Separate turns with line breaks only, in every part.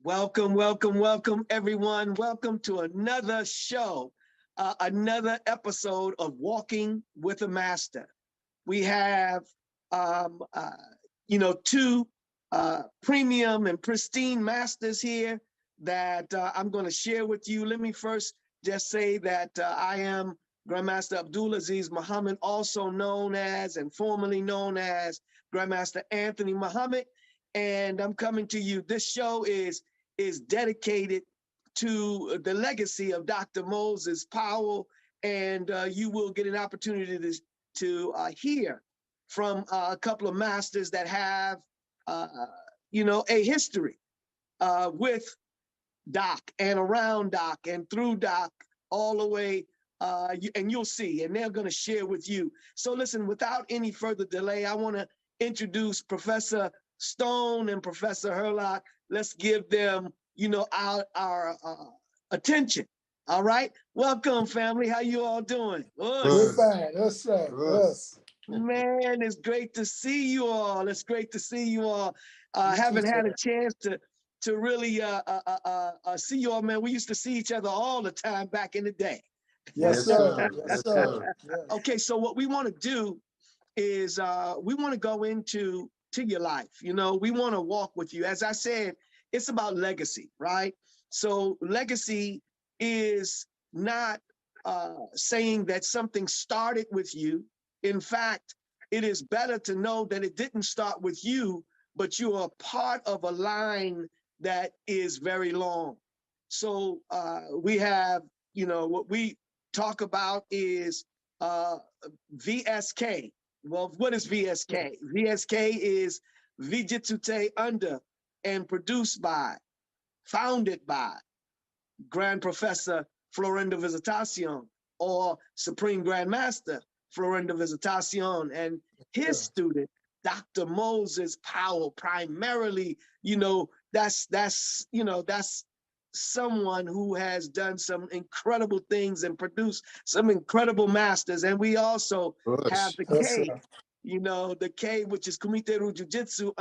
Welcome, welcome, welcome, everyone. Welcome to another show, another episode of Walking with a Master. We have, two premium and pristine masters here that I'm going to share with you. Let me first just say that I am Grandmaster Abdul Azziz Muhammad, also known as and formerly known as Grandmaster Anthony Muhammad, and I'm coming to you. This show is dedicated to the legacy of Dr. Moses Powell, and you will get an opportunity to hear from a couple of masters that have, a history with Doc and around Doc and through Doc all the way, and you'll see, and they're going to share with you. So listen, without any further delay, I want to introduce Professor Stone and Professor Hurlock. Let's give them, our attention. All right. Welcome, family. How you all doing?
We're fine. Us, us.
Man, it's great to see you all. It's great to see you all. Haven't had a chance to really see you all, man. We used to see each other all the time back in the day.
Yes, sir. Yes, sir.
Okay, so what we want to do is we want to go into your life. We want to walk with you. As I said, it's about legacy, right? So legacy is not saying that something started with you. In fact, it is better to know that it didn't start with you, but you are part of a line that is very long. So we have, what we talk about is VSK. Well, what is VSK? VSK is Vijitute under and produced by, founded by Grand Professor Florendo Visitacion, or Supreme Grand Master Florendo Visitacion, and his student, Dr. Moses Powell, primarily, that's someone who has done some incredible things and produced some incredible masters. And we also have the K, the K, which is Kumite Jiu-Jitsu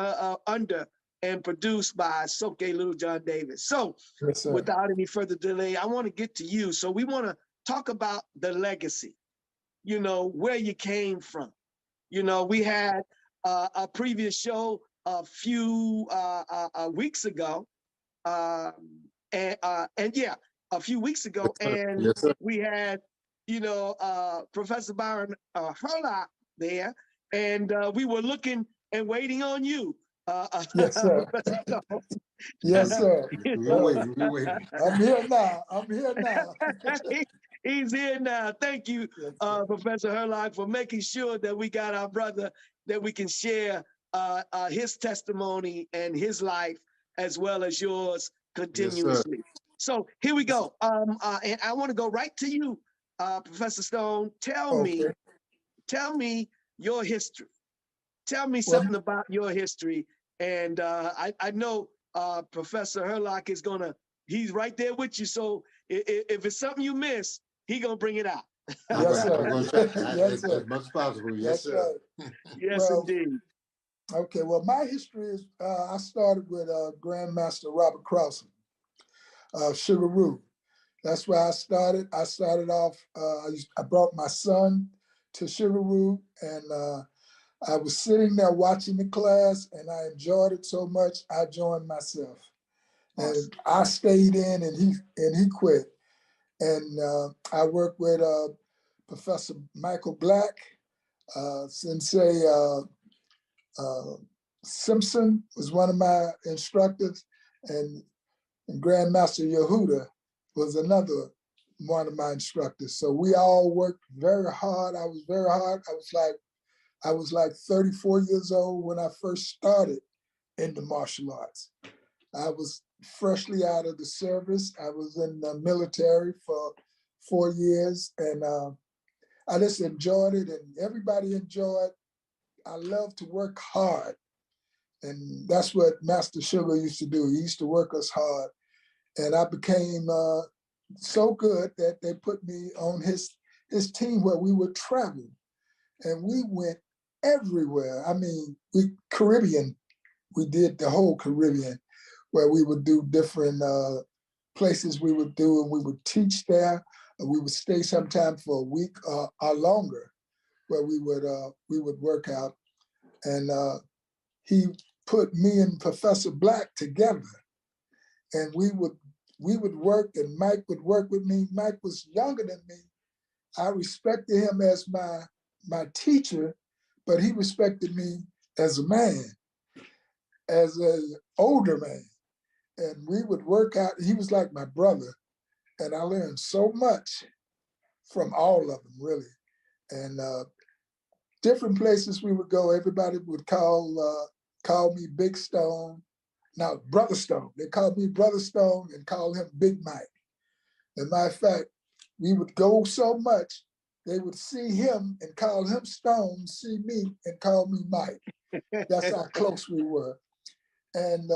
under and produced by Soke Little John Davis. So without any further delay, I want to get to you. So we want to talk about the legacy, where you came from. We had a previous show a few weeks ago, a few weeks ago, and we had, Professor Byron Hurlock there, and we were looking and waiting on you.
Yes, sir. Yes, sir.
We're waiting.
I'm here now.
He's here now. Thank you, Professor Hurlock, for making sure that we got our brother, that we can share his testimony and his life as well as yours continuously. Yes, so here we go. And I want to go right to you, Professor Stone. Tell me your history. Tell me something about your history. And I know Professor Hurlock is he's right there with you. So if it's something you miss, he's going to bring it out.
Yes, sir.
Yes, sir. As much as possible. Yes, sir.
Yes, indeed.
Okay, well, my history is, I started with Grandmaster Robert Crossan, Sugaroo. That's where I started. I started off, I brought my son to Sugaroo, and I was sitting there watching the class, and I enjoyed it so much, I joined myself. And I stayed in, and he quit. And I worked with Professor Michael Black, Sensei Simpson was one of my instructors, and Grandmaster Yehuda was another one of my instructors. So we all worked very hard. I was very hard. I was like 34 years old when I first started in the martial arts. I was freshly out of the service. I was in the military for 4 years, and I just enjoyed it, and everybody enjoyed. I love to work hard, and that's what Master Sugar used to do. He used to work us hard, and I became so good that they put me on his team where we would travel, and we went everywhere. I mean, Caribbean, we did the whole Caribbean. where we would do different places we would do, and we would teach there. We would stay sometime for a week or longer, where we would work out. And he put me and Professor Black together, and we would work, and Mike would work with me. Mike was younger than me. I respected him as my teacher, but he respected me as a man, as an older man. And we would work out. He was like my brother, and I learned so much from all of them, really. And different places we would go, everybody would call me Big Stone. Now, Brother Stone. They called me Brother Stone and called him Big Mike. As a matter of fact, we would go so much, they would see him and call him Stone, see me and call me Mike. That's how close we were. And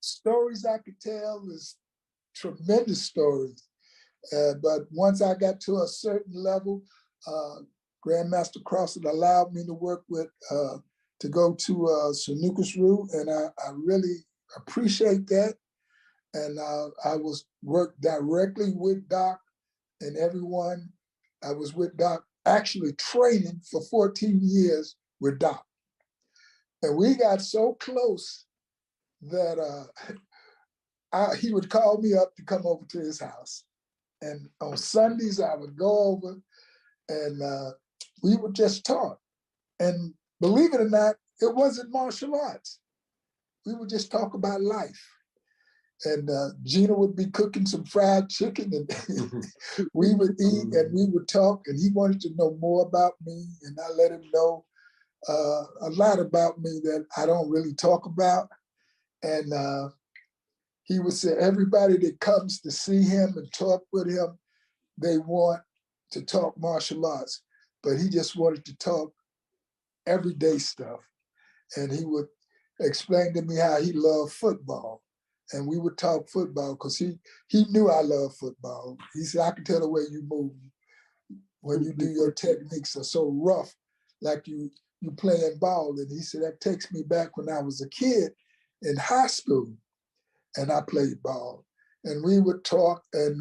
stories I could tell is tremendous stories. But once I got to a certain level, Grandmaster Crossan allowed me to work with, to go to Sanukus Root, and I really appreciate that. And I was worked directly with Doc and everyone. I was with Doc, actually training for 14 years with Doc. And we got so close that he would call me up to come over to his house. And on Sundays, I would go over and we would just talk. And believe it or not, it wasn't martial arts. We would just talk about life. And Gina would be cooking some fried chicken, and we would eat and we would talk, and he wanted to know more about me, and I let him know a lot about me that I don't really talk about. And he would say everybody that comes to see him and talk with him, they want to talk martial arts, but he just wanted to talk everyday stuff. And he would explain to me how he loved football. And we would talk football because he knew I loved football. He said, I can tell the way you move when you do your techniques are so rough, like you playing ball. And he said, that takes me back when I was a kid in high school and I played ball. And we would talk, and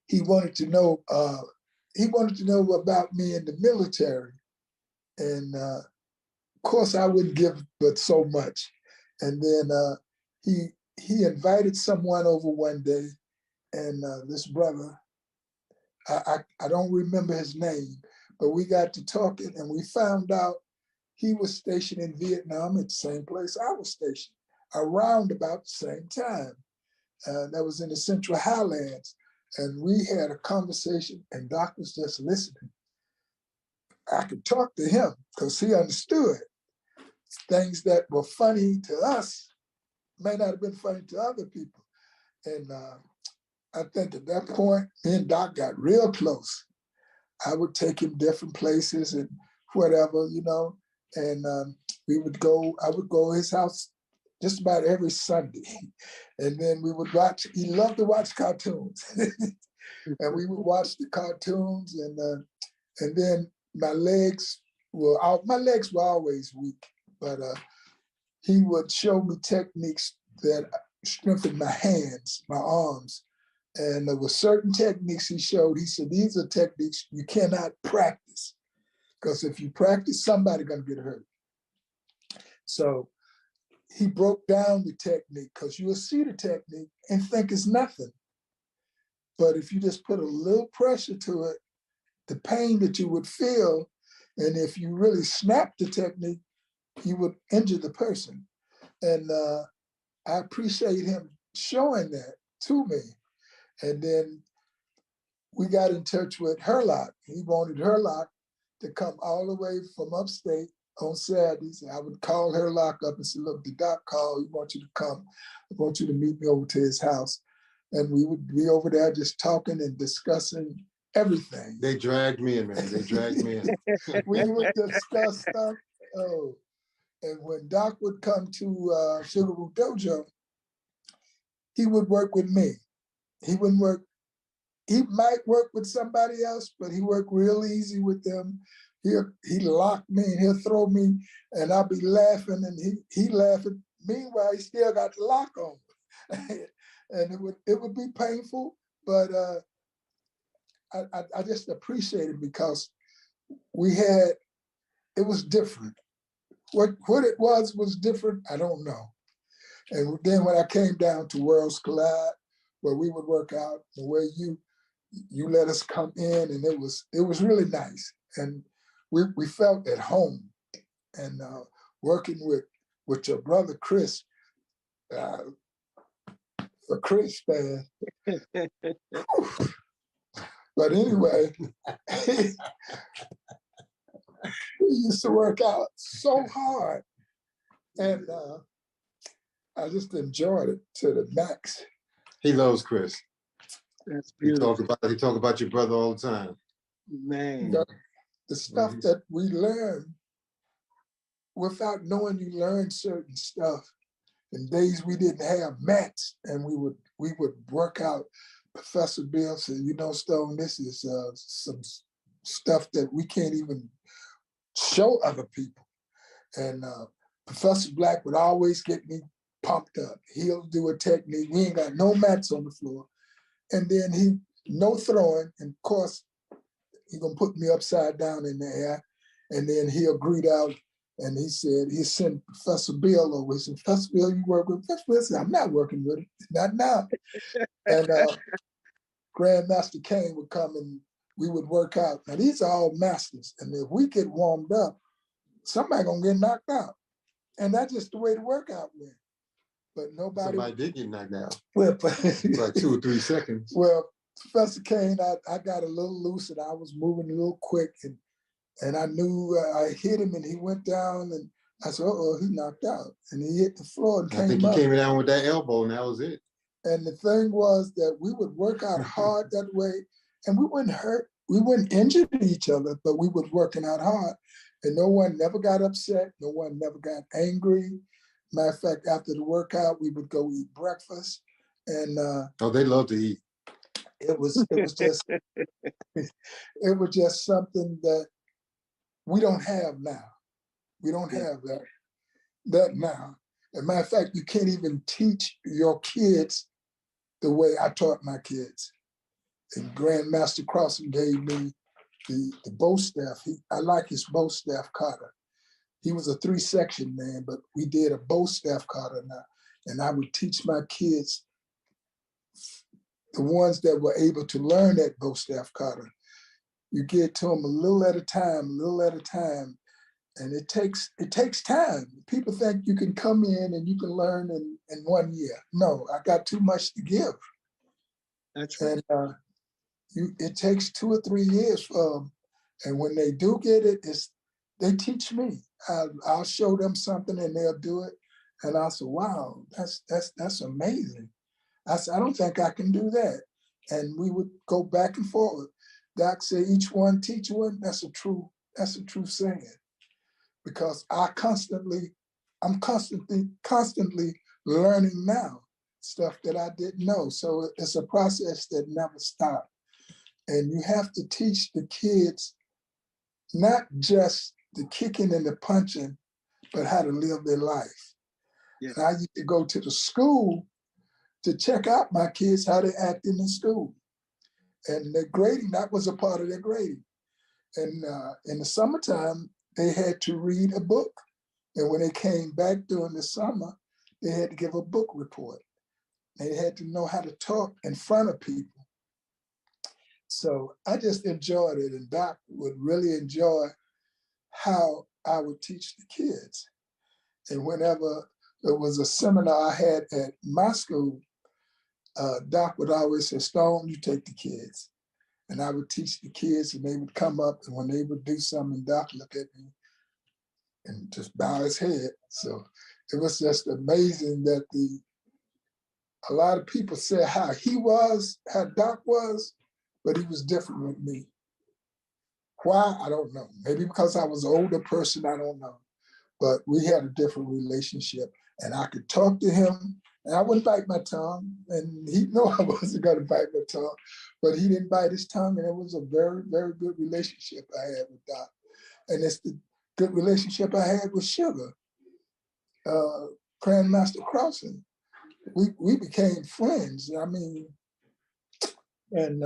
he wanted to know about me in the military. And of course I wouldn't give but so much. And then he invited someone over one day, and this brother, I don't remember his name, but we got to talking, and we found out he was stationed in Vietnam at the same place I was stationed, around about the same time. That was in the Central Highlands. And we had a conversation, and Doc was just listening. I could talk to him because he understood things that were funny to us may not have been funny to other people. And I think at that point, me and Doc got real close. I would take him different places and whatever, and I would go to his house just about every Sunday. And then we would watch, he loved to watch cartoons. And we would watch the cartoons, and then my legs were always weak, but he would show me techniques that strengthened my hands, my arms. And there were certain techniques he showed. He said, these are techniques you cannot practice, because if you practice, somebody's gonna get hurt. So he broke down the technique, because you'll see the technique and think it's nothing. But if you just put a little pressure to it, the pain that you would feel, and if you really snap the technique, you would injure the person. And I appreciate him showing that to me. And then we got in touch with Hurlock. He wanted Hurlock to come all the way from upstate on Saturdays. I would call Hurlock up and say, look, the doc called, he wants you to come. I want you to meet me over to his house. And we would be over there just talking and discussing everything.
They dragged me in, man. They dragged me in.
We would discuss stuff. Oh, and when Doc would come to Sugar Root Dojo, he would work with me. He wouldn't work. He might work with somebody else, but he worked real easy with them. He'll lock me and he'll throw me, and I'll be laughing, and he laughing. Meanwhile, he still got the lock on. And it would be painful, but I just appreciate it because it was different. What it was different, I don't know. And then when I came down to Worlds Collide, where we would work out, the way you let us come in, and it was really nice. And we felt at home. And working with your brother Chris, for Chris, man. But anyway, we used to work out so hard, and I just enjoyed it to the max.
He loves Chris.
That's beautiful.
He talk about your brother all the time.
Man.
The stuff that we learn, without knowing you learn certain stuff. In days we didn't have mats, and we would work out. Professor Bill said, Stone, this is some stuff that we can't even show other people. And Professor Black would always get me pumped up. He'll do a technique. We ain't got no mats on the floor. And then no throwing. And of course, he's gonna put me upside down in the air. And then he'll greet out. And he said, he sent Professor Bill over. He said, Professor Bill, you work with Professor Bill? I said, I'm not working with him, not now. And Grandmaster Kane would come and we would work out. Now these are all masters. And if we get warmed up, somebody gonna get knocked out. And that's just the way the workout went. But
Somebody did get knocked out.
Well,
like 2 or 3 seconds.
Well, Professor Kane, I got a little loose and I was moving a little quick, and I knew I hit him and he went down, and I said, he knocked out. And he hit the floor and came up.
I think he came down with that elbow and that was it.
And the thing was that we would work out hard that way, and we wouldn't hurt, we wouldn't injure each other, but we was working out hard. And no one never got upset, no one never got angry. Matter of fact, after the workout, we would go eat breakfast. And
they love to eat.
It was just it was just something that we don't have now. We don't have that now. As a matter of fact, you can't even teach your kids the way I taught my kids. And Grandmaster Crossing gave me the bow staff. I like his bow staff kata. He was a 3-section man, but we did a bow staff kata now. And I would teach my kids, the ones that were able to learn that bow staff kata. You get to them a little at a time, and it takes time. People think you can come in and you can learn in 1 year. No, I got too much to give.
That's right.
And it takes 2 or 3 years for them. And when they do get it, they teach me. I'll show them something and they'll do it. And I'll say, wow, that's amazing. I said, I don't think I can do that. And we would go back and forth. Doc said, each one teach one. That's a true saying. Because I'm constantly learning now stuff that I didn't know. So it's a process that never stops. And you have to teach the kids not just the kicking and the punching, but how to live their life.
Yes.
And I used to go to the school to check out my kids, how they act in the school. And their grading, that was a part of their grading. And in the summertime, they had to read a book. And when they came back during the summer, they had to give a book report. They had to know how to talk in front of people. So I just enjoyed it, and Doc would really enjoy how I would teach the kids. And whenever there was a seminar I had at my school, Doc would always say, Stone, you take the kids. And I would teach the kids, and they would come up, and when they would do something, Doc looked at me and just bow his head. So it was just amazing that a lot of people said how Doc was, but he was different with me. Why? I don't know. Maybe because I was an older person, I don't know. But we had a different relationship, and I could talk to him, and I wouldn't bite my tongue, and he knew I wasn't going to bite my tongue, but he didn't bite his tongue, and it was a very, very good relationship I had with Doc. And it's the good relationship I had with Sugar. Grandmaster Crossing. We became friends. I mean, and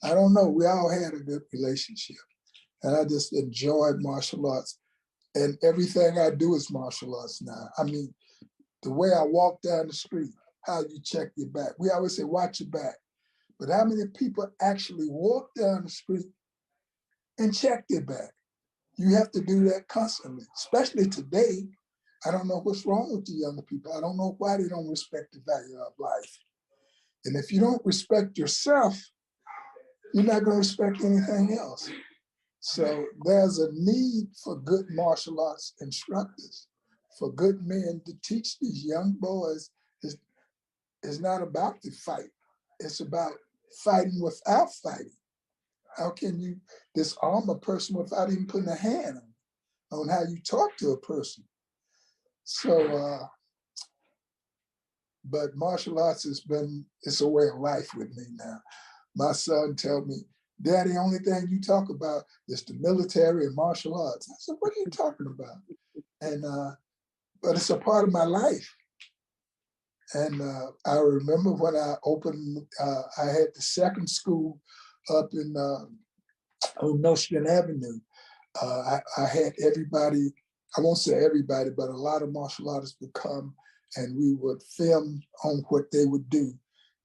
I don't know, we all had a good relationship. And I just enjoyed martial arts. And everything I do is martial arts now. I mean, the way I walk down the street, how you check your back. We always say, watch your back. But how many people actually walk down the street and check their back? You have to do that constantly, especially today. I don't know what's wrong with the younger people. I don't know why they don't respect the value of life. And if you don't respect yourself, you're not going to respect anything else. So there's a need for good martial arts instructors, for good men to teach these young boys. It's not about the fight. It's about fighting without fighting. How can you disarm a person without even putting a hand on how you talk to a person? So, but martial arts it's a way of life with me now. My son tells me, Daddy, the only thing you talk about is the military and martial arts. I said, what are you talking about? And, but it's a part of my life. And I remember when I opened, I had the second school up in on Nostrand Avenue. I had everybody, I won't say everybody, but a lot of martial artists would come and we would film on what they would do.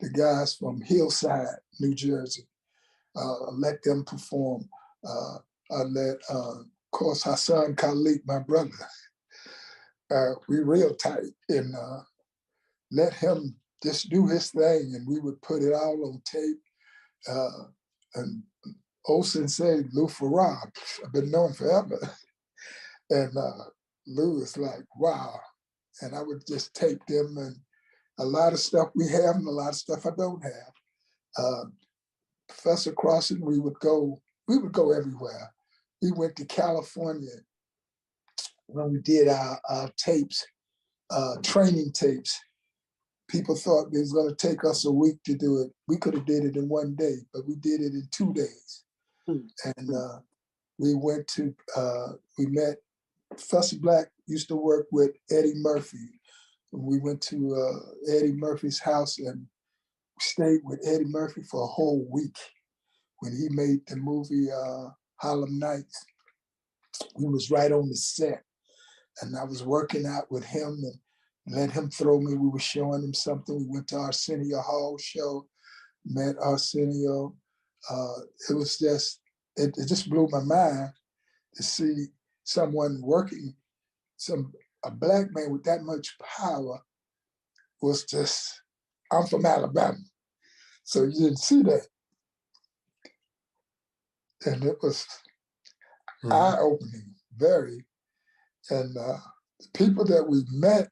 The guys from Hillside, New Jersey, let them perform. I let, of course, Hassan Khalid, my brother, we real tight, and let him just do his thing, and we would put it all on tape. And Olsen said, Lou Farrar, I've been knowing forever. And Lou was like, wow. And I would just tape them, and a lot of stuff we have and a lot of stuff I don't have. Professor Crossing, we would go everywhere. We went to California when we did our tapes, training tapes. People thought it was going to take us a week to do it. We could have did it in one day, but we did it in 2 days. And we went to, we met, Professor Black used to work with Eddie Murphy. We went to Eddie Murphy's house and stayed with Eddie Murphy for a whole week when he made the movie Harlem Nights. We was right on the set, and I was working out with him and let him throw me. We were showing him something. We went to Arsenio Hall show, met Arsenio. It was just, it just blew my mind to see someone working, a Black man with that much power was just, I'm from Alabama, so you didn't see that. And it was eye-opening, very. And the people that we met,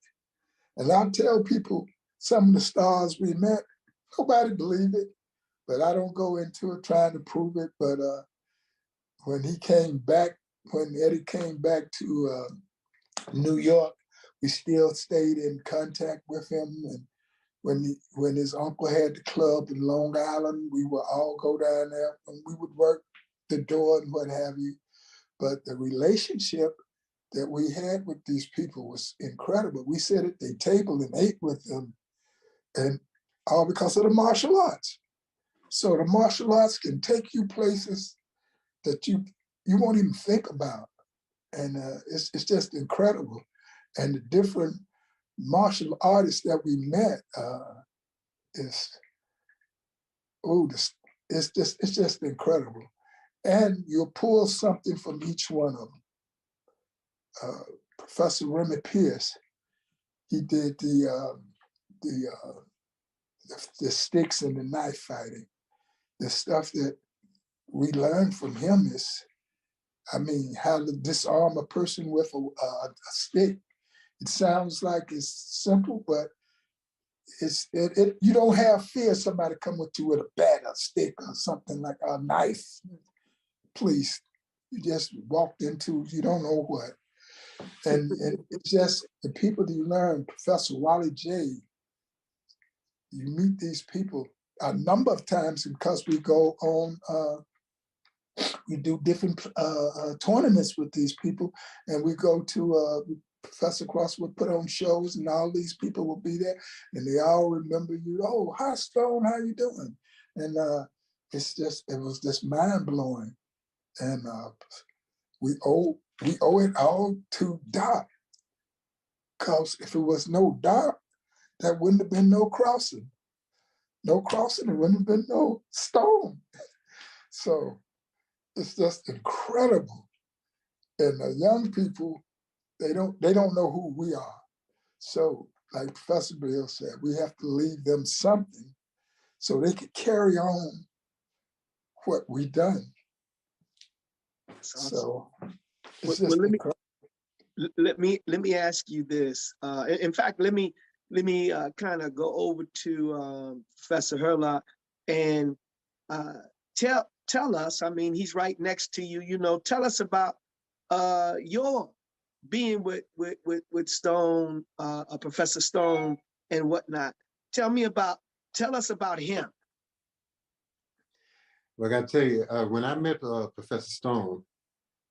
and I tell people, some of the stars we met, nobody believed it, but I don't go into it trying to prove it. But when he came back, when Eddie came back to New York, we still stayed in contact with him. And when his uncle had the club in Long Island, we would all go down there and we would work the door and what have you. But the relationship that we had with these people was incredible. We sat at their table and ate with them, and all because of the martial arts. So the martial arts can take you places that you won't even think about. And it's just incredible. And the different martial artists that we met it's just incredible. And you'll pull something from each one of them. Professor Remy Pierce, he did the sticks and the knife fighting. The stuff that we learned from him is, I mean, how to disarm a person with a stick. It sounds like it's simple, but you don't have fear somebody come with you with a bat, a stick, or something like a knife. Please, you just walked into, you don't know what. And it's just the people that you learn, Professor Wally J, you meet these people a number of times because we go on, we do different tournaments with these people, and we go to Professor Cross would put on shows and all these people would be there and they all remember you. Oh, hi Stone, how you doing? And it was just mind blowing. And we owe it all to Doc. Because if it was no Doc, there wouldn't have been no crossing. No crossing, there wouldn't have been no Stone. So it's just incredible. And the young people, they don't know who we are. So like Professor Bill said, we have to leave them something so they could carry on what we done. So it's just incredible.
Let me ask you this. In fact, let me kind of go over to Professor Hurlock and tell us. I mean, he's right next to you. You know, tell us about your being with Stone, Professor Stone, and whatnot. Tell us about him.
Well, I got to tell you, when I met Professor Stone,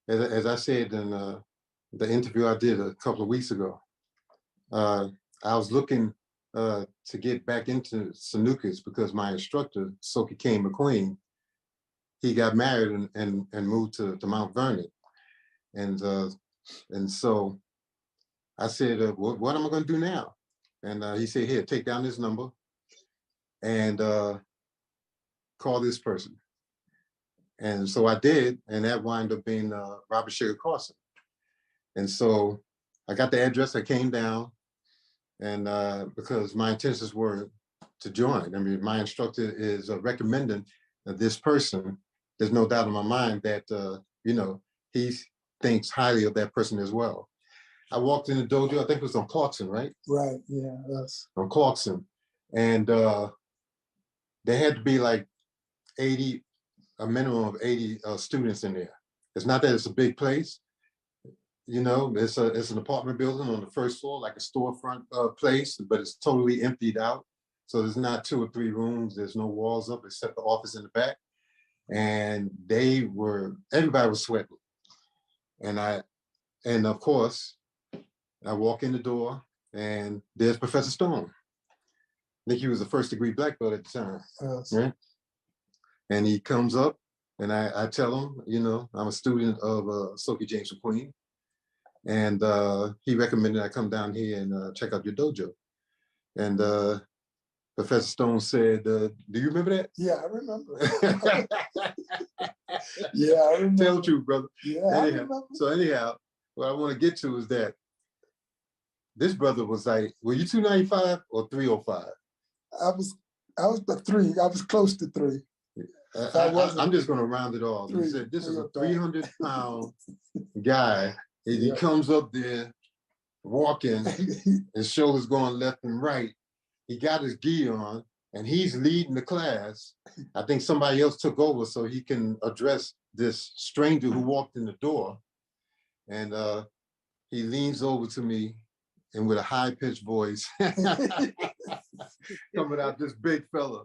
as I said in the interview I did a couple of weeks ago, I was looking to get back into snooker because my instructor, Soki Kane McQueen, he got married and moved to Mount Vernon. And so I said, what am I going to do now? And he said, here, take down this number and call this person. And so I did, and that wound up being Robert Sugar Carson. And so I got the address, I came down, and because my intentions were to join. I mean, my instructor is recommending this person. There's no doubt in my mind that, you know, he thinks highly of that person as well. I walked in the dojo, I think it was on Clarkson, right?
Right, yeah, that's
on Clarkson. And there had to be like 80, a minimum of 80 students in there. It's not that it's a big place, you know, it's an apartment building on the first floor, like a storefront place, but it's totally emptied out. So there's not 2 or 3 rooms, there's no walls up except the office in the back. And everybody was sweating. And of course, I walk in the door and there's Professor Stone. I think he was a first-degree black belt at the time, right? And he comes up and I tell him, you know, I'm a student of Soki James McQueen. And he recommended I come down here and check out your dojo. And Professor Stone said, do you remember that?
Yeah, I remember. Yeah, I remember.
Tell the truth, brother.
Yeah,
anyhow,
I remember.
So anyhow, what I want to get to is that this brother was like, were you 295 or 305?
I was the 3. I was close to 3.
I'm just going to round it off. He said, this is a 300-pound guy. And he comes up there walking, his shoulders going left and right. He got his gi on and he's leading the class. I think somebody else took over so he can address this stranger who walked in the door. And he leans over to me and with a high-pitched voice, coming out, this big fella.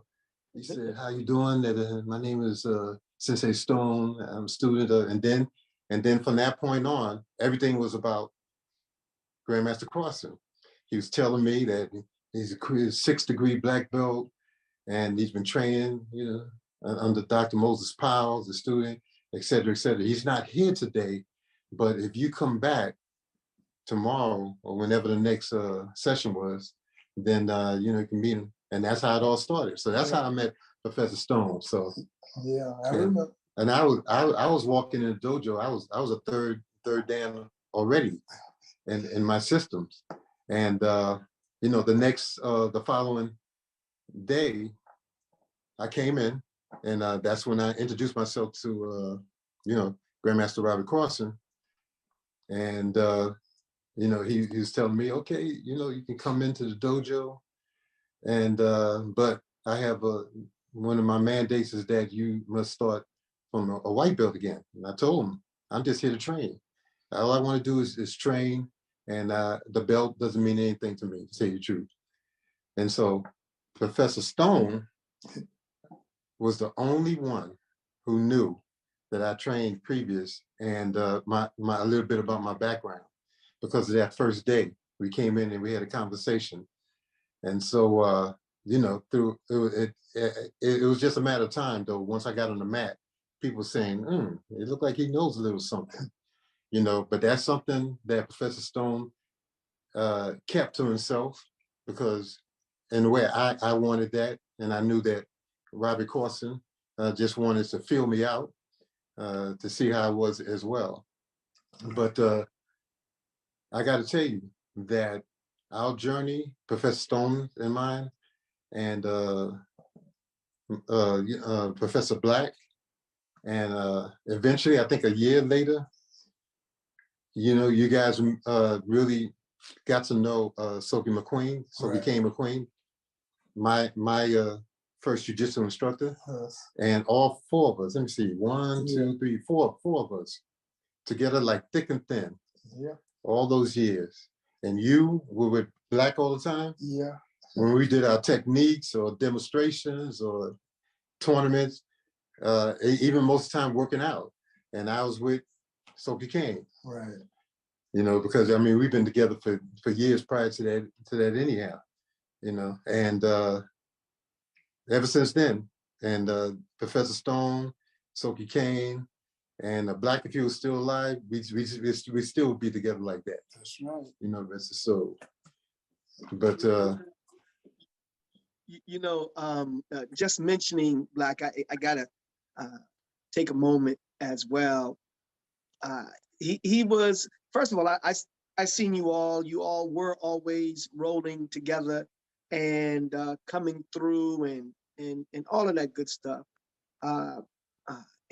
He said, how you doing? My name is Sensei Stone. I'm a student of, and then from that point on, everything was about Grandmaster Carson. He was telling me that he's a 6th-degree black belt, and he's been training, you know, under Dr. Moses Powell, the student, et cetera, et cetera. He's not here today, but if you come back tomorrow or whenever the next session was, then you know, you can meet him. And that's how it all started. So that's how I met Professor Stone. So
yeah, I remember.
And I was walking in the dojo. I was a third dan already in my systems. And you know, the following day, I came in, and that's when I introduced myself to you know, Grandmaster Robert Carson. And you know, he was telling me, okay, you know, you can come into the dojo, and but I have one of my mandates is that you must start from a white belt again. And I told him, I'm just here to train. All I want to do is train, and the belt doesn't mean anything to me, to tell you the truth. And so Professor Stone was the only one who knew that I trained previous, and a little bit about my background. because of that first day. We came in and we had a conversation. And so, you know, it was just a matter of time, though. Once I got on the mat, people saying, it looked like he knows a little something, you know, but that's something that Professor Stone kept to himself, because in a way I wanted that. And I knew that Robbie Corson just wanted to feel me out to see how I was as well. But I got to tell you that our journey, Professor Stone and mine, and Professor Black, and eventually, I think a year later, you know, you guys really got to know Sophie McQueen, Sophie Kane McQueen, my first jiu-jitsu instructor. And all four of us, let me see, 1, 2, 3, 4 of us together like thick and thin.
Yeah.
All those years. And you were with Black all the time?
Yeah.
When we did our techniques or demonstrations or tournaments, even most of the time working out. And I was with Sophie Kane.
Right.
You know, because I mean, we've been together for years prior to that anyhow, you know, and ever since then, and Professor Stone, Sophie Kane, and Black, if he was still alive, we still would be together like that.
That's right.
You know, that's the soul. But
you know, just mentioning Black, I gotta take a moment as well. He was, first of all, I seen you all were always rolling together and coming through and all of that good stuff.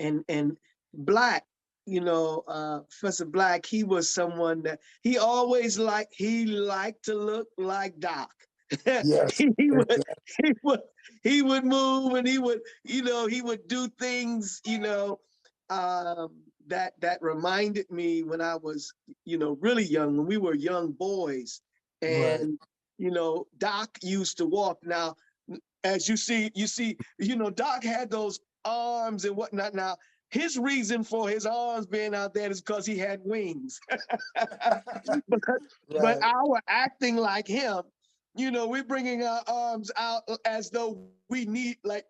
And Black, you know, Professor Black, he was someone that he always liked to look like Doc.
Yes.
he would move, and he would, you know, he would do things, you know, that reminded me when I was, you know, really young, when we were young boys. And you know, Doc used to walk. Now, as you see, you know, Doc had those arms and whatnot. Now, his reason for his arms being out there is because he had wings. But our acting like him, you know, we're bringing our arms out as though we need, like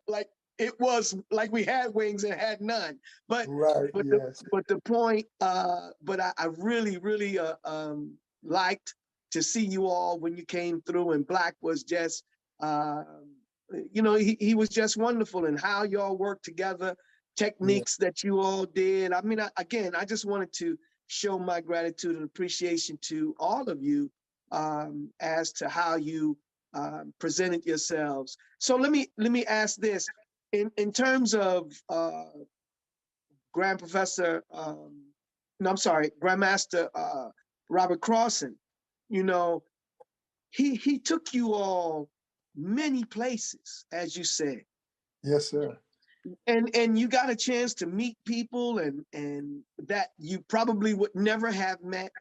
it was like we had wings and had none. But the point, but I really liked to see you all when you came through, and Black was just, you know, he was just wonderful, and how y'all worked together, techniques that you all did. I mean, again, I just wanted to show my gratitude and appreciation to all of you as to how you presented yourselves. So let me ask this, in terms of Grandmaster Robert Crossan. You know, he took you all many places, as you said.
Yes, sir.
And you got a chance to meet people and that you probably would never have met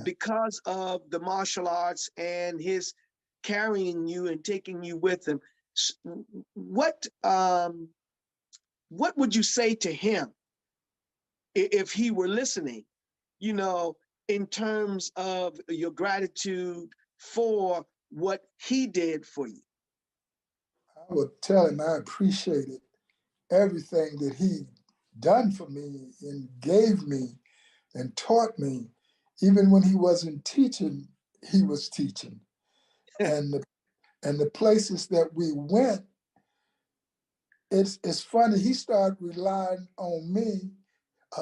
because of the martial arts and his carrying you and taking you with him. What would you say to him if he were listening, you know, in terms of your gratitude for what he did for you?
I would tell him I appreciated everything that he done for me and gave me and taught me. Even when he wasn't teaching, he was teaching. And the places that we went, it's funny, he started relying on me.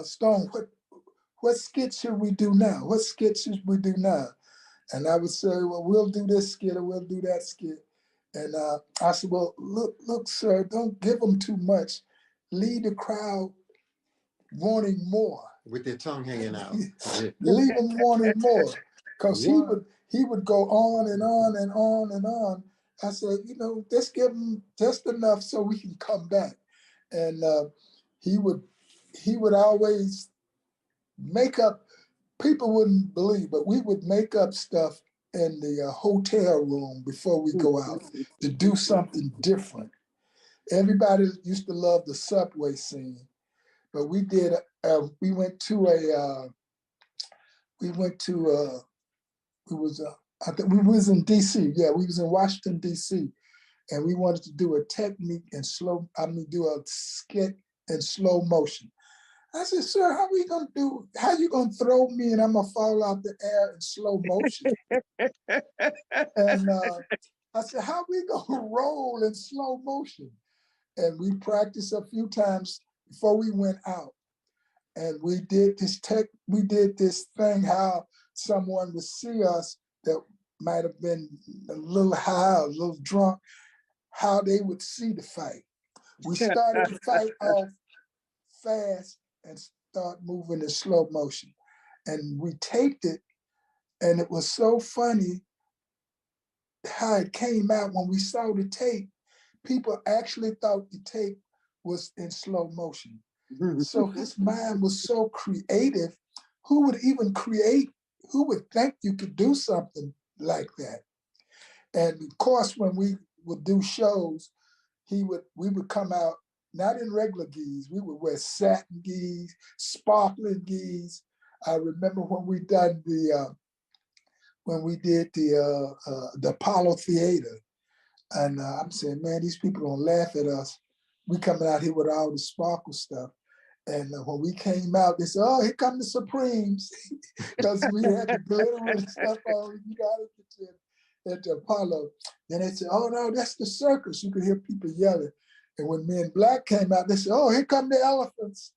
Stone, what skit should we do now? What skit should we do now? And I would say, well, we'll do this skit or we'll do that skit. And I said, well, look, sir, don't give them too much. Leave the crowd wanting more.
With their tongue hanging out.
Leave them wanting more. Because he would go on and on and on and on. I said, you know, just give them just enough so we can come back. And he would always make up, people wouldn't believe, but we would make up stuff in the hotel room before we go out to do something different. Everybody used to love the subway scene, but we did, we went to we went to, I think we was in DC. Yeah, we was in Washington, DC. And we wanted to do a technique in do a skit in slow motion. I said, sir, how you gonna throw me and I'm gonna fall out the air in slow motion? And I said, how we gonna roll in slow motion? And we practiced a few times before we went out. And we did this thing, how someone would see us that might have been a little high, a little drunk, how they would see the fight. We started the fight off fast and start moving in slow motion. And we taped it, and it was so funny how it came out when we saw the tape. People actually thought the tape was in slow motion. So his mind was so creative. Who would think you could do something like that? And of course, when we would do shows, we would come out not in regular gis. We would wear satin gis, sparkling gis. I remember when we did the Apollo Theater, and I'm saying, man, these people don't laugh at us. We coming out here with all the sparkle stuff. And when we came out, they said, oh, here come the Supremes. Because we had the glitter and stuff on, you know, at the Apollo. Then they said, oh no, that's the circus. You could hear people yelling. And when Men Black came out, they said, oh, here come the elephants.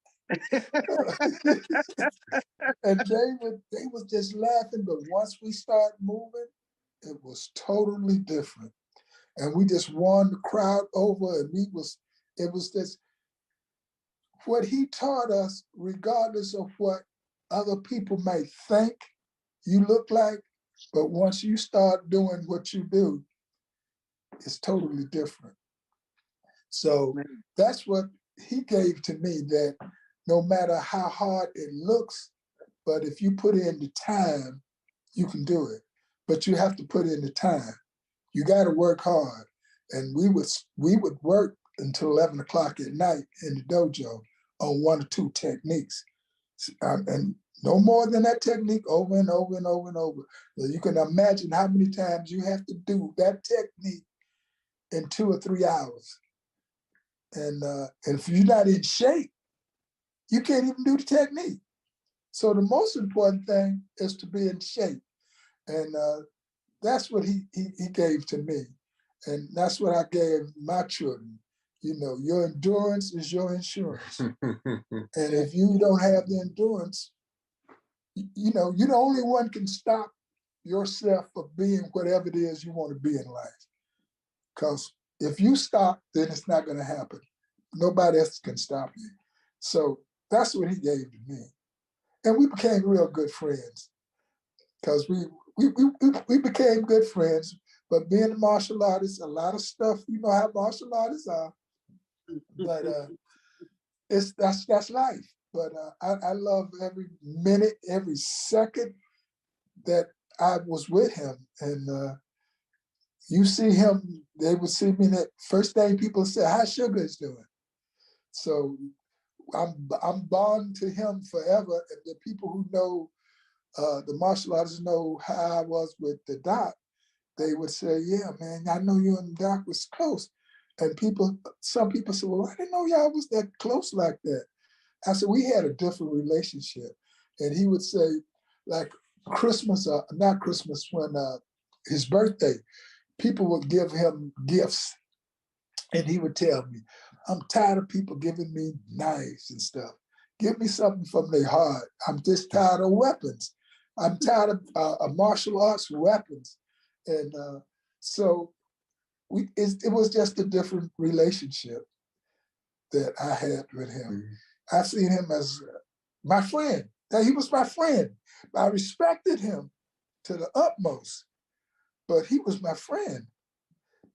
And they was just laughing. But once we started moving, it was totally different. And we just won the crowd over, and it was just what he taught us, regardless of what other people might think you look like, but once you start doing what you do, it's totally different. So that's what he gave to me, that no matter how hard it looks, but if you put in the time, you can do it. But you have to put in the time. You got to work hard. And we would work until 11 o'clock at night in the dojo on one or two techniques. And no more than that technique, over and over and over and over. So you can imagine how many times you have to do that technique in 2 or 3 hours. And if you're not in shape, you can't even do the technique. So the most important thing is to be in shape. And that's what he gave to me. And that's what I gave my children. You know, your endurance is your insurance. And if you don't have the endurance, you know, you're the only one can stop yourself from being whatever it is you want to be in life. Because if you stop, then it's not going to happen. Nobody else can stop you. So that's what he gave to me. And we became real good friends, because we became good friends. But being a martial artist, a lot of stuff, you know how martial artists are. But that's life. But I love every minute, every second that I was with him. And you see him, they would see me, that first thing people say, how Sugar is doing. So I'm bound to him forever. And the people who know, the martial artists know how I was with the doc, they would say, yeah, man, I know you and the doc was close. And some people say, well, I didn't know y'all was that close like that. I said, we had a different relationship. And he would say, like Christmas, not Christmas, when his birthday, people would give him gifts. And he would tell me, I'm tired of people giving me knives and stuff. Give me something from their heart. I'm just tired of weapons. I'm tired of martial arts weapons. And so it was just a different relationship that I had with him. Mm-hmm. I seen him as my friend. He was my friend. I respected him to the utmost, but he was my friend.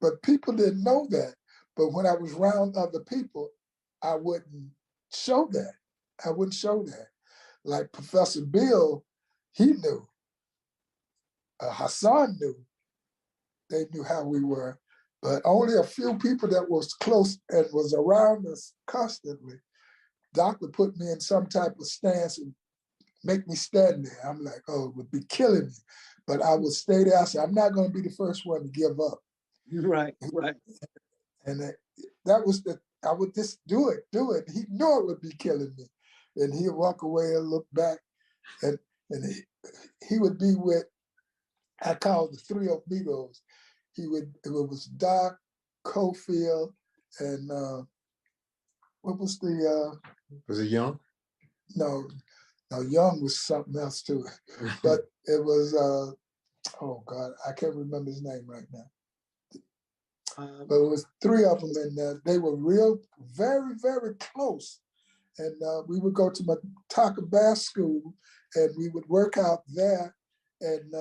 But people didn't know that. But when I was around other people, I wouldn't show that. I wouldn't show that. Like Professor Bill, he knew. Hassan knew. They knew how we were. But only a few people that was close and was around us constantly. Doc would put me in some type of stance and make me stand there. I'm like, oh, it would be killing me. But I would stay there. I said, I'm not going to be the first one to give up.
Right, right.
And that was I would just do it. He knew it would be killing me. And he'd walk away and look back. And he would be with, I call the three amigos. It was Doc, Cofield, and what was the
Was it Young?
No, Young was something else too. But it was oh God, I can't remember his name right now. But it was three of them, and they were very, very close. And we would go to Mataka Bass School, and we would work out there. And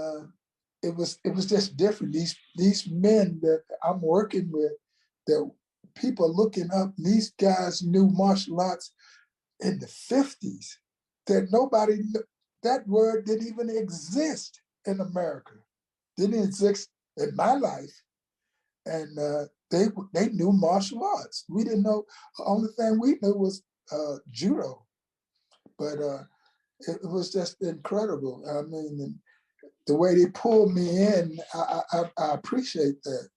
it was just different. These men that I'm working with, that people are looking up. These guys knew martial arts in the 50s. That word didn't even exist in America. Didn't exist in my life. And they knew martial arts. We didn't know. The only thing we knew was judo. But it was just incredible. I mean, the way they pulled me in, I appreciate that.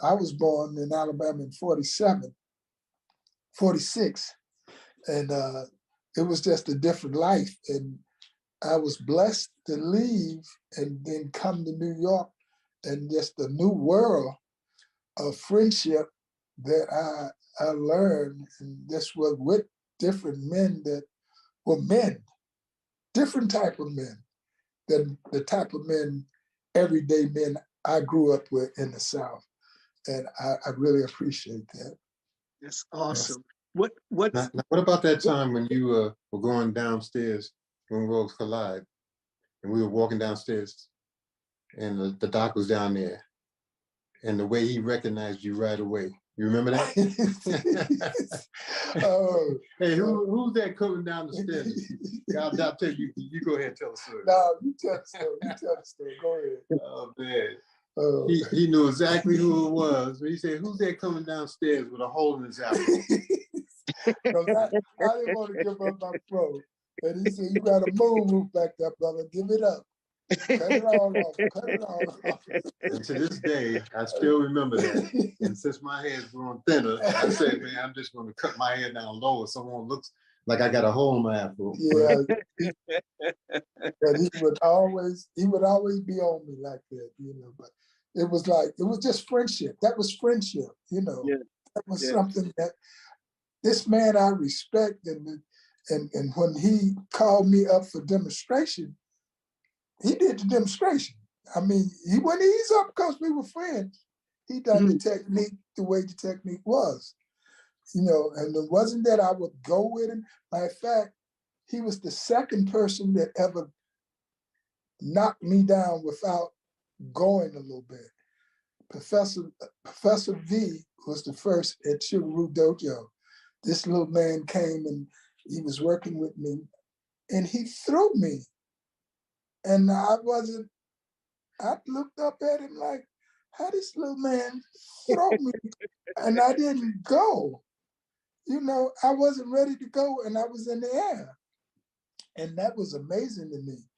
I was born in Alabama in 46. And it was just a different life. And I was blessed to leave and then come to New York, and just a new world of friendship that I learned. And this was with different men that were men, different type of men than the type of men, everyday men I grew up with in the South. And I really appreciate that.
That's awesome.
Yes.
What
About that time when you were going downstairs when roads collide, and we were walking downstairs, and the doc was down there, and the way he recognized you right away? You remember that?
Oh,
hey, who's that coming down the stairs? I'll tell you. You go ahead and tell the story.
No, you tell the story. Go ahead.
Oh man. He knew exactly who it was. He said, "Who's that coming downstairs with a hole in his apple?"
Because I didn't want to give up my throat. And he said, "You got a moon back there, brother. Give it up. Cut it all off. Cut it all off."
And to this day, I still remember that. And since my hair's growing thinner, I said, "Man, I'm just going to cut my hair down lower so it won't look like I got a hole in my apple."
Yeah. And he would always be on me like that, but it was just friendship. That was friendship,
Yeah.
That was something that this man I respect, and when he called me up for demonstration, he did the demonstration. I mean, he wouldn't ease up because we were friends. He done the technique the way the technique was, and it wasn't that I would go with him. Matter of fact, he was the second person that ever knocked me down without going a little bit. Professor V was the first at Sugaroo Dojo. This little man came and he was working with me, and he threw me. And I looked up at him like, how this little man throw me? And I didn't go. I wasn't ready to go, and I was in the air. And that was amazing to me.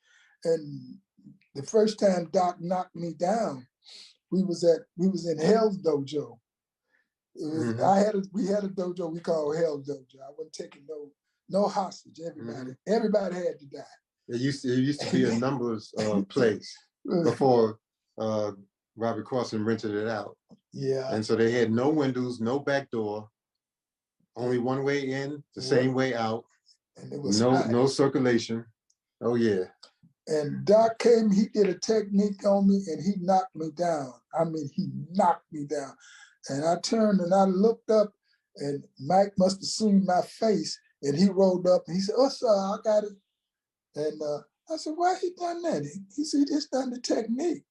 And the first time Doc knocked me down, we was in Hell's Dojo. We had a dojo we called Hell Dojo. I wasn't taking no hostage. Everybody had to die.
It used to be a numbers place before Robert Carson rented it out.
Yeah.
And so they had no windows, no back door, only one way in, the same way out. And it was no circulation. Oh yeah.
And Doc came, he did a technique on me, and he knocked me down. I mean, he knocked me down. And I turned and I looked up, and Mike must have seen my face, and he rolled up and he said, "Oh, sir, I got it." And I said, "Why he done that?" He said, "He just done the technique."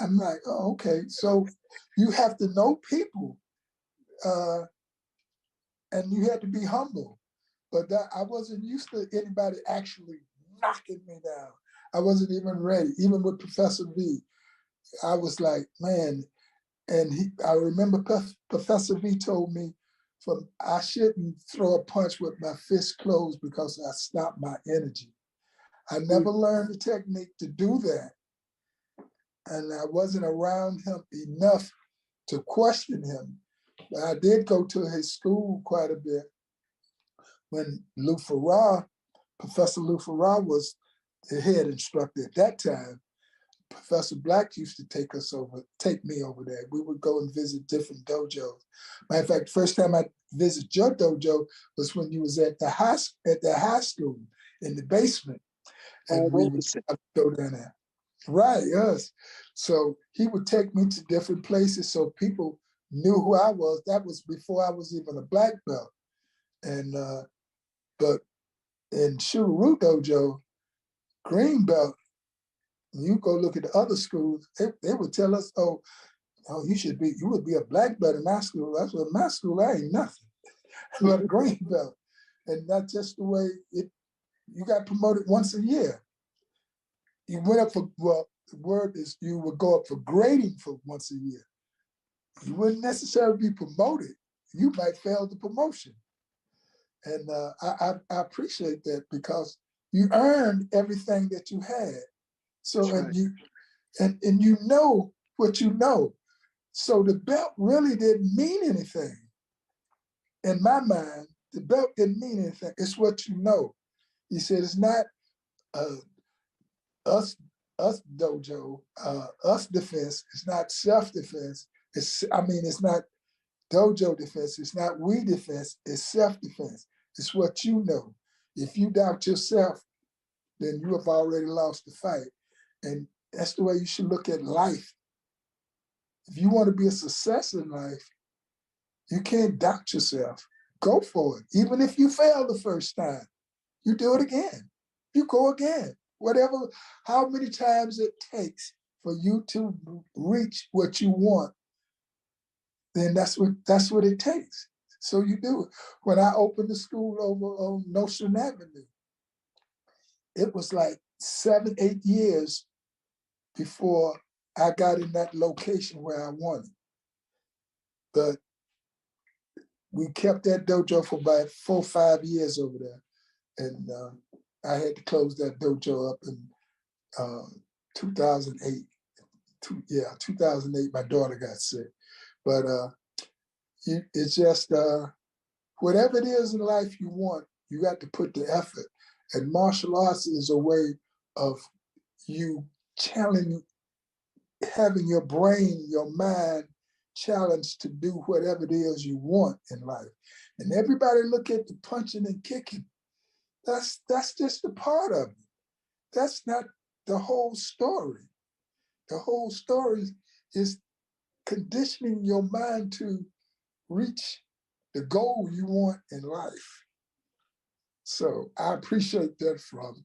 I'm like, "Oh, okay." So you have to know people, and you had to be humble. But I wasn't used to anybody actually knocking me down. I wasn't even ready. Even with Professor V, I was like, man. And I remember Professor V told me I shouldn't throw a punch with my fist closed because I stopped my energy. I never learned the technique to do that. And I wasn't around him enough to question him. But I did go to his school quite a bit when Lou Farrar, Professor Lou Farrar was the head instructor at that time. Professor Black used to take me over there. We would go and visit different dojos. Matter of fact, first time I visited your dojo was when you was at the high school in the basement. And we would go down there. Right, yes. So he would take me to different places so people knew who I was. That was before I was even a black belt. And but in Shuru Dojo, green belt, you go look at the other schools, they would tell us, oh, you would be a black belt in my school. That's what my school, I ain't nothing. But a green belt. And that's just the way you got promoted once a year. You went up for, well, the word is you would go up for grading for once a year. You wouldn't necessarily be promoted. You might fail the promotion. And I appreciate that because you earned everything that you had. So, and you know what you know. So the belt really didn't mean anything. In my mind, the belt didn't mean anything. It's what you know. He said, it's not us dojo, us defense. It's not self-defense. It's not dojo defense. It's not we defense. It's self-defense. It's what you know. If you doubt yourself, then you have already lost the fight. And that's the way you should look at life. If you want to be a success in life, you can't doubt yourself. Go for it. Even if you fail the first time, you do it again. You go again. Whatever, how many times it takes for you to reach what you want, then that's what it takes. So you do it. When I opened the school over on Nostrand Avenue, it was like 7-8 years before I got in that location where I wanted. But we kept that dojo for about 4 or 5 years over there. And I had to close that dojo up in 2008. 2008, my daughter got sick. But it's just, whatever it is in life you want, you got to put the effort. And martial arts is a way of you having your brain, your mind challenged to do whatever it is you want in life. And everybody look at the punching and kicking. That's just a part of it. That's not the whole story. The whole story is conditioning your mind to reach the goal you want in life. So I appreciate that from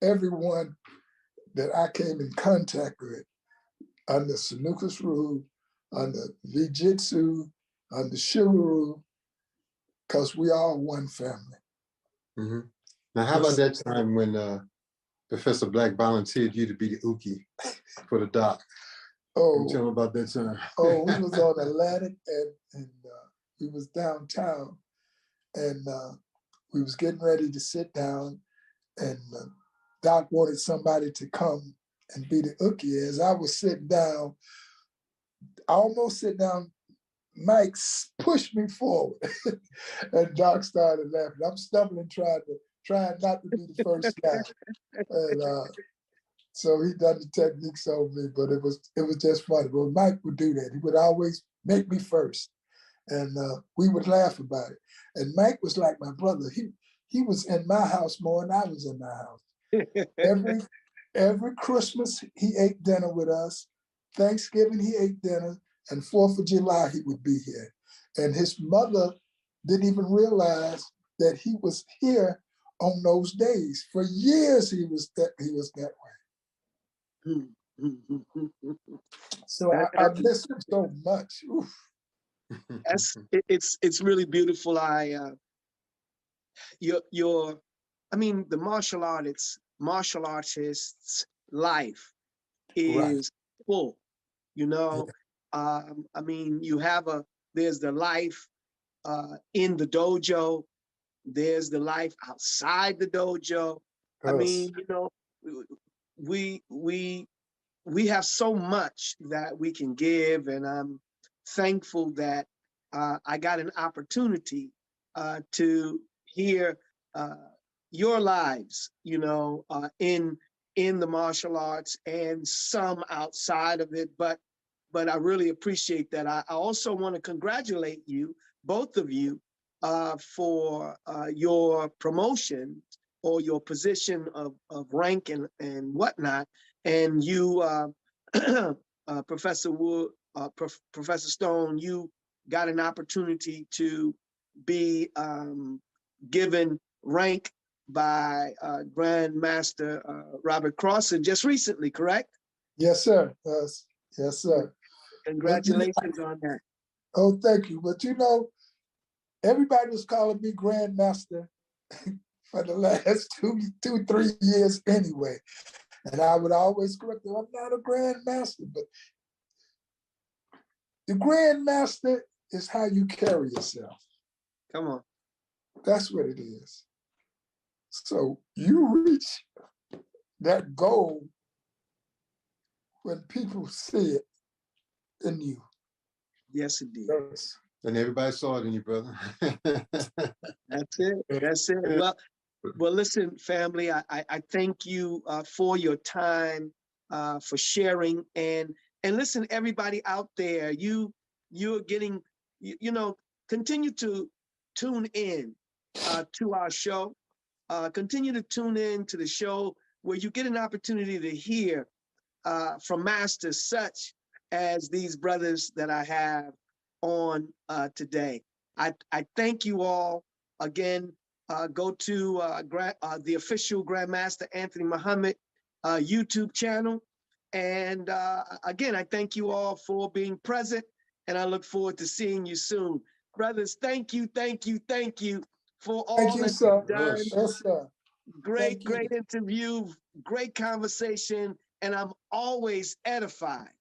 everyone that I came in contact with under Sanuka's rule, under Vijitsu, under Shuru, because we are one family.
Mm-hmm. Now, how about that time when Professor Black volunteered you to be the Uki for the doc?
Oh,
tell them about that time.
Oh, we was on Atlantic and we was downtown, and we was getting ready to sit down, and Doc wanted somebody to come and be the Uki. As I was sitting down, I almost sit down, Mike pushed me forward, and Doc started laughing. I'm stumbling, trying not to be the first guy, and so he done the techniques on me. But it was just funny. Well, Mike would do that. He would always make me first, and we would laugh about it. And Mike was like my brother. He was in my house more than I was in my house. Every Christmas he ate dinner with us. Thanksgiving he ate dinner, and 4th of July he would be here. And his mother didn't even realize that he was here on those days. For years he was that way. So I miss him so much.
It's really beautiful. The martial artist's life is full, you know. Yeah. There's the life in the dojo, there's the life outside the dojo, I mean, you know, we have so much that we can give, and I'm thankful that I got an opportunity to hear your lives, you know, in the martial arts and some outside of it. But I really appreciate that. I also want to congratulate you, both of you, for your promotion or your position of rank and whatnot. And you, Professor Wood, Professor Stone, you got an opportunity to be given rank by Grand Master Robert Crossan just recently, correct?
Yes, sir. Yes, sir.
Congratulations on that.
Oh, thank you. But you know, everybody was calling me Grandmaster for the last 3 years anyway. And I would always correct them, I'm not a Grandmaster, but the Grandmaster is how you carry yourself.
Come on.
That's what it is. So you reach that goal when people see it in you.
Yes, indeed.
Yes.
And everybody saw it in you, brother.
That's it. That's it. Well, listen, family, I thank you for your time, for sharing, and listen, everybody out there, you're getting, you know, continue to tune in to our show. Continue to tune in to the show where you get an opportunity to hear from masters such as these brothers that I have on today. I thank you all again. Go to the official Grandmaster Anthony Muhammad YouTube channel. And again, I thank you all for being present, and I look forward to seeing you soon. Brothers, thank you for all that you've done.
Yes, sir.
Great interview, great conversation, and I'm always edified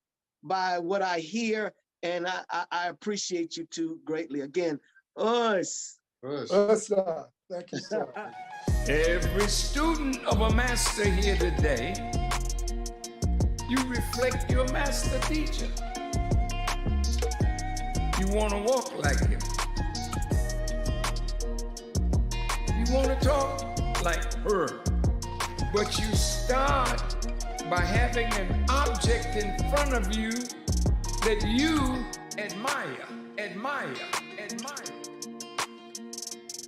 by what I hear, and I appreciate you two greatly. Again, us.
Yes, sir. Thank you, sir.
Every student of a master here today, you reflect your master teacher. You want to walk like him. You want to talk like her. But you start by having an object in front of you that you admire.